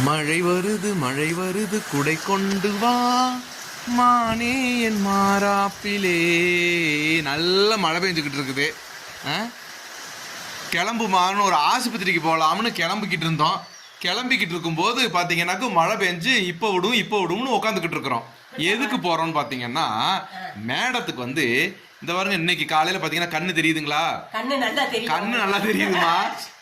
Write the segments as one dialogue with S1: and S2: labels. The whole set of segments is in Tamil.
S1: மழை வருது குடை கொண்டு வா மானே என் மாறாப்பிலே. நல்ல மழை பெஞ்சுக்கிட்டு இருக்குது. கிளம்புமான்னு ஒரு ஆஸ்பத்திரிக்கு போகலாம்னு கிளம்பிக்கிட்டு இருக்கும்போது பார்த்தீங்கன்னாக்கு மழை பெஞ்சு இப்போ விடும்னு உட்காந்துக்கிட்டு இருக்கிறோம். எதுக்கு போறோம்னு பார்த்தீங்கன்னா மேடத்துக்கு வந்து இந்த பாருங்க, இன்னைக்கு காலையில பாத்தீங்கன்னா கண்ணு தெரியுதுங்களா? கண்ணு நல்லா தெரியுதுமா.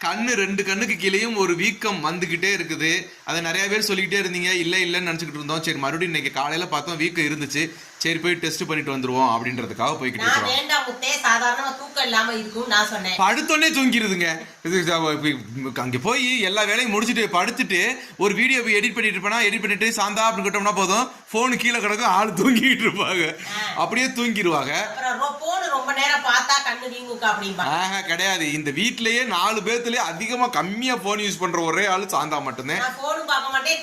S1: கண்ணு 2 கண்ணுக்கு கீழேயும் ஒரு வீக்கம் வந்துகிட்டே இருக்குது. அதை நிறைய பேர் சொல்லிக்கிட்டே இருந்தீங்க, இல்லைன்னு நினைச்சுக்கிட்டு இருந்தோம். சரி, மறுபடியும் இன்னைக்கு காலையில பார்த்தோம் வீக்கம் இருந்துச்சு. சரி, போய் டெஸ்ட் பண்ணிட்டு வந்துருவோம் அப்படின்றதுக்காக போய்கிட்டு இருக்கோம். படுத்தோடனே தூங்கிடுதுங்க. அங்க போய் எல்லா வேலையும் முடிச்சுட்டு படுத்துட்டு ஒரு வீடியோ எடிட் பண்ணிட்டு சாந்தா அப்படின்னு கேட்டோம்னா போதும், போனு கீழே கிடக்கும், ஆள் தூங்கிட்டு இருப்பாங்க. அப்படியே தூங்கிடுவாங்க. கிடையாது, இந்த வீட்லயே 4 பேர்த்துலயே அதிகமா கம்மியா போன் யூஸ் பண்ற ஒரே ஆளு சாந்தா மட்டும்தான்.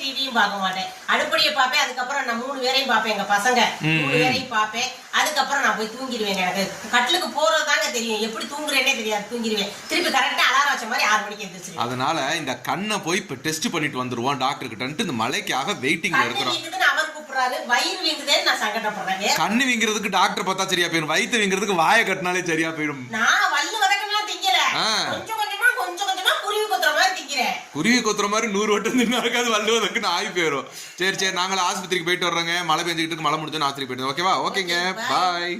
S2: டிவியும் பார்க்க மாட்டேன், அடுப்படியை பார்ப்பேன். அதுக்கப்புறம் நான் 3 பேரையும் பார்ப்பேன், எங்க பசங்க 3 பேரையும் பார்ப்பேன். அதுக்கப்புறம் நான் போய் தூங்கிடுவேன். எனக்கு கட்டிலுக்கு போறது தாங்க தெரியும், எப்படி தூங்குறேன்னே தெரியாது. தூங்கிடுவேன். திருப்பி கரெக்டா அலாரம் வச்ச மாதிரி 6 மணிக்கு எந்திரிச்சு.
S1: அதனால இந்த கண்ணை போய் இப்ப டெஸ்ட் பண்ணிட்டு வந்துருவோம் டாக்டர் கிட்ட. இந்த மலைக்காக வெயிட்டிங்ல இருக்கிறோம்.
S2: அவர் கூப்பிடுறாரு, வயிறு வீங்குதேன்னு நான் சங்கடப்படுறேன்.
S1: கண்ணு வீங்கிறதுக்கு டாக்டர் பார்த்தா சரியா போயிடும், வயிற்று வீங்கிறதுக்கு வாயை கட்டினாலே சரியா போயிடும்.
S2: நான் வல்லு வதக்கெல்லாம் திங்கல, கொஞ்சம் கொஞ்சமா குருவி கொத்துற மாதிரி திங்கிறேன்.
S1: குருவி கொத்துற மாதிரி 100 வட்டம் தின்னாக்காது வல்லு வதக்குன்னு ஆகி போயிடும். சரி, நாங்களும் ஆஸ்பத்திரிக்கு போயிட்டு வர்றோங்க. மழை பெஞ்சுக்கிட்டு மழை முடிஞ்சோன்னு ஆஸ்பத்திரிக்கு போயிட்டு. ஓகேவா? ஓகேங்க, பாய்.